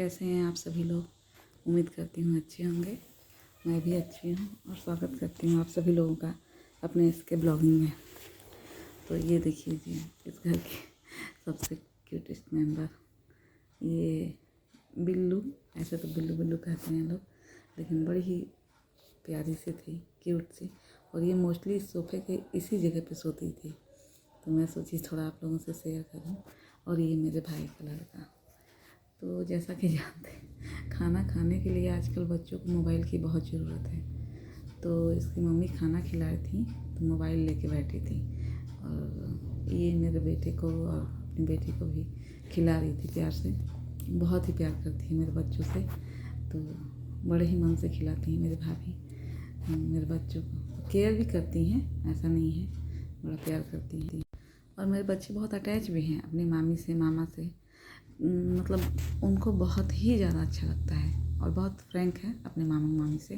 कैसे हैं आप सभी लोग। उम्मीद करती हूँ अच्छे होंगे। मैं भी अच्छी हूँ और स्वागत करती हूँ आप सभी लोगों का अपने इसके ब्लॉगिंग में। तो ये देखिए जी, इस घर के सबसे क्यूटेस्ट मेंबर ये बिल्लू। ऐसे तो बिल्लू बिल्लू कहते हैं लोग, लेकिन बड़ी ही प्यारी सी थी, क्यूट सी। और ये मोस्टली इस सोफ़े के इसी जगह पे सोती थी, तो मैं सोची थोड़ा आप लोगों से शेयर करूं। और ये मेरे भाई का लड़का। तो जैसा कि जानते हैं, खाना खाने के लिए आजकल बच्चों को मोबाइल की बहुत ज़रूरत है। तो इसकी मम्मी खाना खिला रही थी तो मोबाइल लेके बैठी थी, और ये मेरे बेटे को और अपनी बेटी को भी खिला रही थी प्यार से। बहुत ही प्यार करती है मेरे बच्चों से, तो बड़े ही मन से खिलाती हैं मेरे भाभी मेरे बच्चों को। केयर भी करती हैं, ऐसा नहीं है, बड़ा प्यार करती हैं। और मेरे बच्चे बहुत अटैच भी हैं अपनी मामी से, मामा से। मतलब उनको बहुत ही ज़्यादा अच्छा लगता है और बहुत फ्रैंक है अपने मामा मामी से।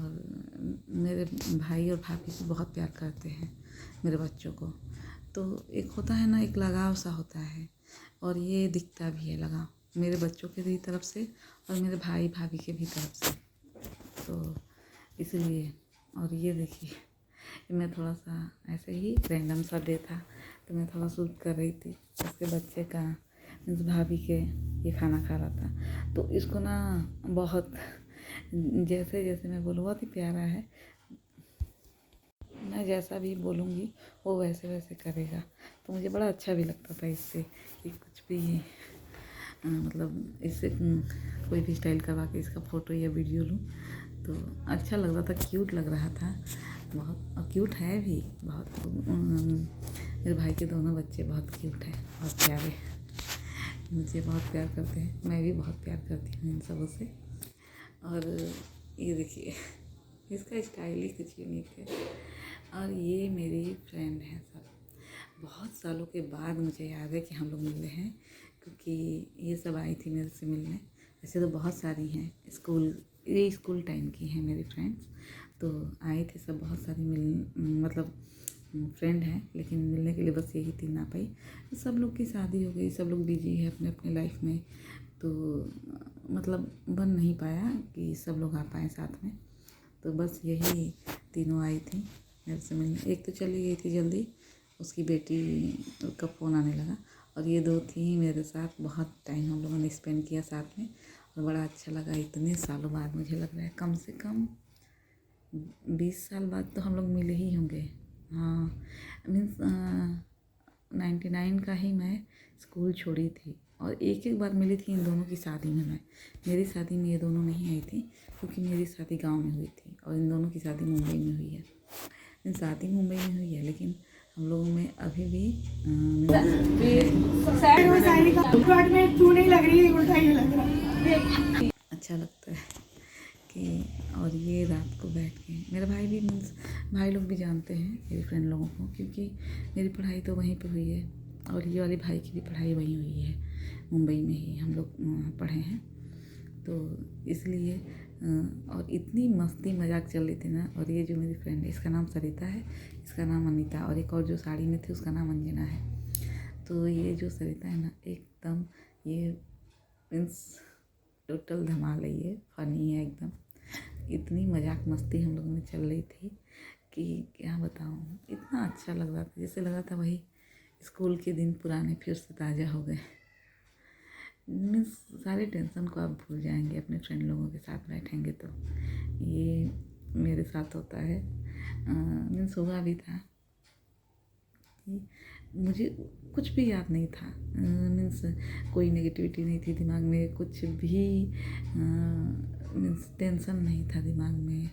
और मेरे भाई और भाभी भी बहुत प्यार करते हैं मेरे बच्चों को। तो एक होता है ना, एक लगाव सा होता है, और ये दिखता भी है लगाव मेरे बच्चों के भी तरफ से और मेरे भाई भाभी के भी तरफ से। तो इसलिए, और ये देखिए, मैं थोड़ा सा ऐसे ही रैंडम सा डे था तो मैं थोड़ा शूट कर रही थी। उसके बच्चे का, मीन्स भाभी के, ये खाना खा रहा था। तो इसको ना बहुत, जैसे जैसे मैं बोलूँ, बहुत ही प्यारा है। मैं जैसा भी बोलूँगी वो वैसे वैसे करेगा। तो मुझे बड़ा अच्छा भी लगता था इससे कि कुछ भी मतलब इससे कोई भी स्टाइल करवा के इसका फ़ोटो या वीडियो लूँ तो अच्छा लग रहा था, क्यूट लग रहा था बहुत। और क्यूट है भी बहुत। मेरे भाई के दोनों बच्चे बहुत क्यूट हैं, बहुत प्यारे, मुझे बहुत प्यार करते हैं। मैं भी बहुत प्यार करती हूँ इन सबों से। और ये देखिए, इसका स्टाइल ही कुछ यूनिक है। और ये मेरी फ्रेंड है सब। बहुत सालों के बाद मुझे याद है कि हम लोग मिले हैं, क्योंकि ये सब आई थी मेरे से मिलने। ऐसे तो बहुत सारी हैं, ये स्कूल टाइम की हैं मेरी फ्रेंड्स। तो आए थे सब, बहुत सारी मतलब फ्रेंड हैं, लेकिन मिलने के लिए बस यही 3 आ पाई। सब लोग की शादी हो गई, सब लोग बिजी है अपने अपने लाइफ में, तो मतलब बन नहीं पाया कि सब लोग आ पाएँ साथ में। तो बस यही तीनों आई थी मेरे से मिलने। एक तो चली गई थी जल्दी, उसकी बेटी का फ़ोन आने लगा। और ये 2 थी मेरे साथ, बहुत टाइम हम लोगों ने स्पेंड किया साथ में और बड़ा अच्छा लगा। इतने सालों बाद मुझे लग रहा है, कम से कम 20 साल बाद तो हम लोग मिले ही होंगे। हाँ, मीन्स 99 का ही मैं स्कूल छोड़ी थी, और एक एक बार मिली थी इन दोनों की शादी में। मैं, मेरी शादी में ये दोनों नहीं आई थी, क्योंकि मेरी शादी गांव में हुई थी और इन दोनों की शादी मुंबई में हुई है। शादी मुंबई में हुई है, लेकिन हम लोगों में अभी भी अच्छा लगता है कि। और ये रात को बैठ के मेरा भाई भी, मीन्स भाई लोग भी जानते हैं मेरी फ्रेंड लोगों को, क्योंकि मेरी पढ़ाई तो वहीं पे हुई है और ये वाले भाई की भी पढ़ाई वहीं हुई है, मुंबई में ही हम लोग पढ़े हैं। तो इसलिए और इतनी मस्ती मजाक चल रही थी ना। और ये जो मेरी फ्रेंड है, इसका नाम सरिता है, इसका नाम अनीता, और एक और जो साड़ी में थी उसका नाम अंजना है। तो ये जो सरिता है ना, एकदम ये मीन्स टोटल धमाल है, ये फ़नी है एकदम। इतनी मजाक मस्ती हम लोगों में चल रही थी कि क्या बताऊँ। इतना अच्छा लग रहा था, जैसे लगा था वही स्कूल के दिन पुराने फिर से ताज़ा हो गए। मीन्स सारे टेंशन को आप भूल जाएंगे अपने फ्रेंड लोगों के साथ बैठेंगे तो। ये मेरे साथ होता है, मीन्स हुआ भी था कि मुझे कुछ भी याद नहीं था। मीन्स कोई नेगेटिविटी नहीं थी दिमाग में, कुछ भी मीन्स टेंशन नहीं था दिमाग में।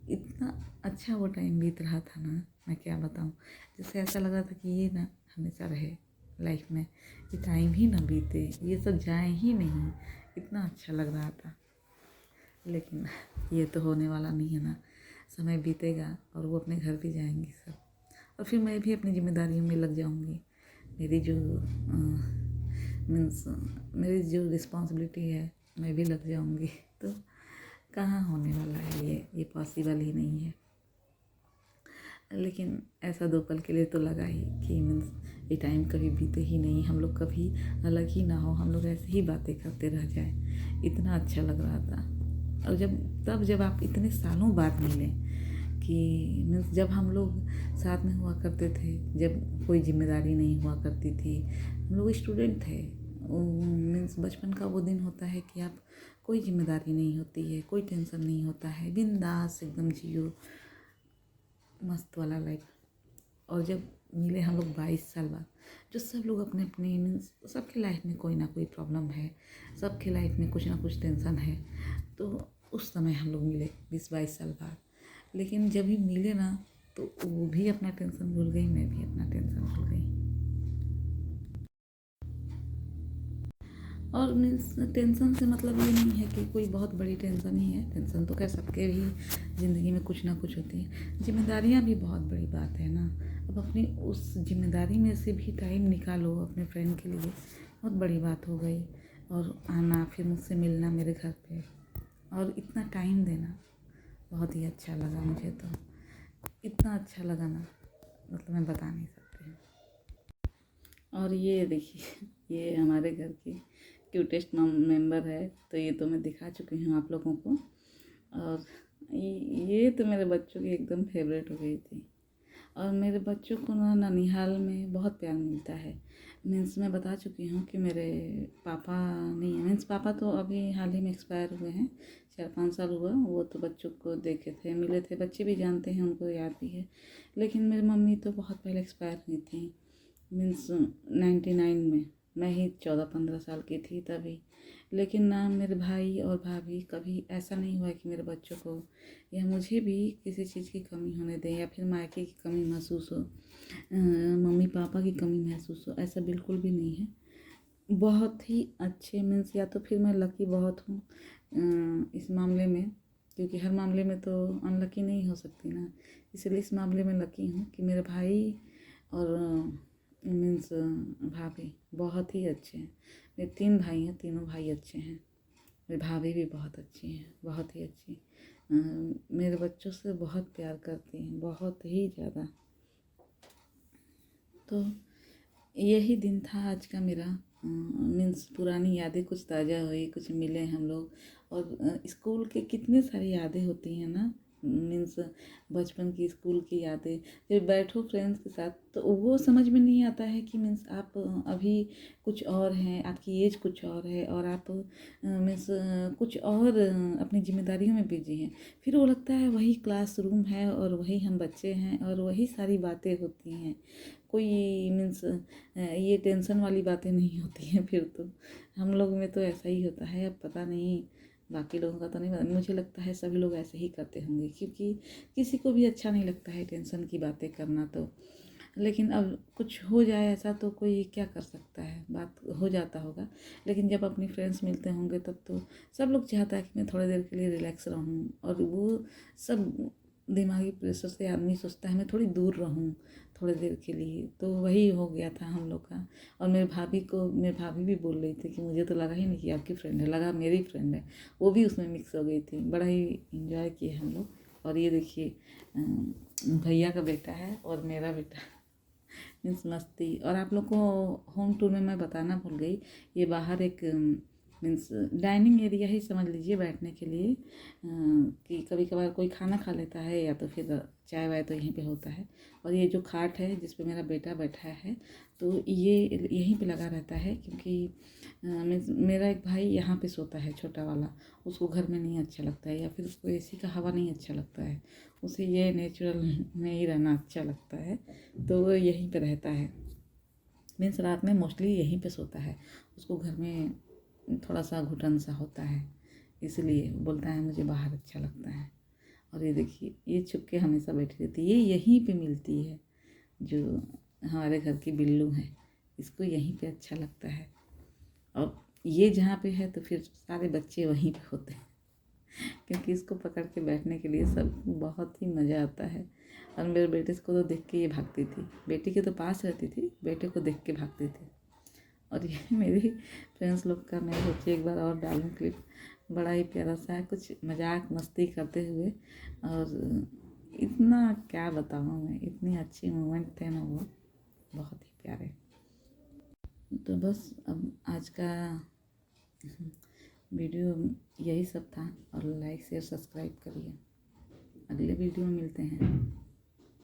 इतना अच्छा वो टाइम बीत रहा था ना, मैं क्या बताऊँ। जैसे ऐसा लग रहा था कि ये ना हमेशा रहे लाइफ में, ये टाइम ही ना बीते, ये सब जाए ही नहीं। इतना अच्छा लग रहा था, लेकिन ये तो होने वाला नहीं है ना। समय बीतेगा और वो अपने घर भी जाएंगी सब, और फिर मैं भी अपनी जिम्मेदारियों में लग जाऊंगी। मेरी जो मीन्स मेरी जो रिस्पॉन्सिबिलिटी है, मैं भी लग जाऊंगी। तो कहाँ होने वाला है ये पॉसिबल ही नहीं है। लेकिन ऐसा 2 पल के लिए तो लगा ही कि मीन्स ये टाइम कभी बीते ही नहीं, हम लोग कभी अलग ही ना हो, हम लोग ऐसे ही बातें करते रह जाएँ, इतना अच्छा लग रहा था। और जब आप इतने सालों बाद मिले कि मीन्स जब हम लोग साथ में हुआ करते थे, जब कोई ज़िम्मेदारी नहीं हुआ करती थी, हम लोग स्टूडेंट थे, मीन्स बचपन का वो दिन होता है कि आप कोई ज़िम्मेदारी नहीं होती है, कोई टेंशन नहीं होता है, बिंदास एकदम जियो मस्त वाला लाइफ। और जब मिले हम लोग 22 साल बाद, जो सब लोग अपने अपने मीन्स सबके लाइफ में कोई ना कोई प्रॉब्लम है, सबके लाइफ में कुछ ना कुछ टेंशन है, तो उस समय हम लोग मिले 20-22 साल बाद। लेकिन जब भी मिले ना, तो वो भी अपना टेंशन भूल गई, मैं भी अपना टेंशन भूल गई। और मीन्स टेंशन से मतलब ये नहीं है कि कोई बहुत बड़ी टेंशन ही है, टेंशन तो खैर सबके भी ज़िंदगी में कुछ ना कुछ होती है। जिम्मेदारियाँ भी बहुत बड़ी बात है ना, अब अपनी उस जिम्मेदारी में से भी टाइम निकालो अपने फ्रेंड के लिए, बहुत बड़ी बात हो गई। और आना फिर मुझसे मिलना मेरे घर पे और इतना टाइम देना बहुत ही अच्छा लगा मुझे तो, इतना अच्छा लगा ना, मतलब मैं बता नहीं सकती। और ये देखिए ये हमारे घर की क्यूटेस्ट मेंबर है, तो ये तो मैं दिखा चुकी हूँ आप लोगों को। और ये तो मेरे बच्चों की एकदम फेवरेट हो गई थी। और मेरे बच्चों को ना ननिहाल में बहुत प्यार मिलता है। मीन्स मैं बता चुकी हूँ कि मेरे पापा नहीं है, मीन्स पापा तो अभी हाल ही में एक्सपायर हुए हैं, 4-5 साल हुआ। वो तो बच्चों को देखे थे, मिले थे, बच्चे भी जानते हैं, उनको याद भी है। लेकिन मेरी मम्मी तो बहुत पहले एक्सपायर हुई थी, मीन्स 99 में। मैं ही 14-15 साल की थी तभी। लेकिन ना मेरे भाई और भाभी कभी ऐसा नहीं हुआ कि मेरे बच्चों को या मुझे भी किसी चीज़ की कमी होने दें या फिर मायके की कमी महसूस हो, मम्मी पापा की कमी महसूस हो, ऐसा बिल्कुल भी नहीं है। बहुत ही अच्छे मीन्स या तो फिर मैं लकी बहुत हूँ इस मामले में, क्योंकि हर मामले में तो अनलकी नहीं हो सकती ना, इसलिए इस मामले में लकी हूँ कि मेरे भाई और मीन्स भाभी बहुत ही अच्छे हैं। मेरे 3 भाई हैं, तीनों भाई अच्छे हैं। मेरी भाभी भी बहुत अच्छी हैं, बहुत ही अच्छी। मेरे बच्चों से बहुत प्यार करती हैं, बहुत ही ज़्यादा। तो यही दिन था आज का मेरा, मीन्स पुरानी यादें कुछ ताज़ा हुई, कुछ मिले हम लोग। और स्कूल के कितने सारी यादें होती हैं ना, मीन्स बचपन की स्कूल की यादें। फिर बैठो फ्रेंड्स के साथ तो वो समझ में नहीं आता है कि मीन्स आप अभी कुछ और हैं, आपकी एज कुछ और है और आप मीन्स कुछ और अपनी जिम्मेदारियों में बिजी हैं। फिर वो लगता है वही क्लासरूम है और वही हम बच्चे हैं और वही सारी बातें होती हैं, कोई मीन्स ये टेंशन वाली बातें नहीं होती हैं। फिर तो हम लोग में तो ऐसा ही होता है, अब पता नहीं बाकी लोगों का तो नहीं पता, मुझे लगता है सभी लोग ऐसे ही करते होंगे, क्योंकि किसी को भी अच्छा नहीं लगता है टेंशन की बातें करना। तो लेकिन अब कुछ हो जाए ऐसा तो कोई क्या कर सकता है, बात हो जाता होगा। लेकिन जब अपनी फ्रेंड्स मिलते होंगे तब तो सब लोग चाहता है कि मैं थोड़ी देर के लिए रिलैक्स रहूँ, और वो सब दिमागी प्रेशर से आदमी सोचता है मैं थोड़ी दूर रहूँ थोड़ी देर के लिए। तो वही हो गया था हम लोग का। और मेरी भाभी भी बोल रही थी कि मुझे तो लगा ही नहीं कि आपकी फ्रेंड है, लगा मेरी फ्रेंड है। वो भी उसमें मिक्स हो गई थी, बड़ा ही इंजॉय किए हम लोग। और ये देखिए भैया का बेटा है और मेरा बेटा मीन्स मस्ती। और आप लोग को होम टूर में मैं बताना भूल गई, ये बाहर एक मीन्स डाइनिंग एरिया ही समझ लीजिए बैठने के लिए, कि कभी कभार कोई खाना खा लेता है या तो फिर चाय वाय तो यहीं पे होता है। और ये जो खाट है जिस पे मेरा बेटा बैठा है, तो ये यहीं पे लगा रहता है, क्योंकि मीन्स मेरा एक भाई यहाँ पे सोता है छोटा वाला, उसको घर में नहीं अच्छा लगता है या फिर उसको एसी का हवा नहीं अच्छा लगता है, उसे ये नेचुरल में ही रहना अच्छा लगता है, तो वो यहीं पे रहता है। मीन्स रात में मोस्टली यहीं पे सोता है, उसको घर में थोड़ा सा घुटन सा होता है, इसलिए बोलता है मुझे बाहर अच्छा लगता है। और ये देखिए ये छुप के हमेशा बैठी रहती है, ये यहीं पे मिलती है, जो हमारे घर की बिल्लू है, इसको यहीं पे अच्छा लगता है। और ये जहाँ पे है तो फिर सारे बच्चे वहीं पे होते हैं, क्योंकि इसको पकड़ के बैठने के लिए सब बहुत ही मज़ा आता है। और मेरे बेटे को तो देख के ये भागती थी, बेटी के तो पास रहती थी, बेटे को देख के भागती थी। और ये मेरी फ्रेंड्स लोग का मैं सोची एक बार और डालूं क्लिप, बड़ा ही प्यारा सा है, कुछ मजाक मस्ती करते हुए। और इतना क्या बताऊँ मैं, इतनी अच्छी मोमेंट थे ना वो, बहुत ही प्यारे। तो बस अब आज का वीडियो यही सब था, और लाइक शेयर सब्सक्राइब करिए। अगले वीडियो में मिलते हैं।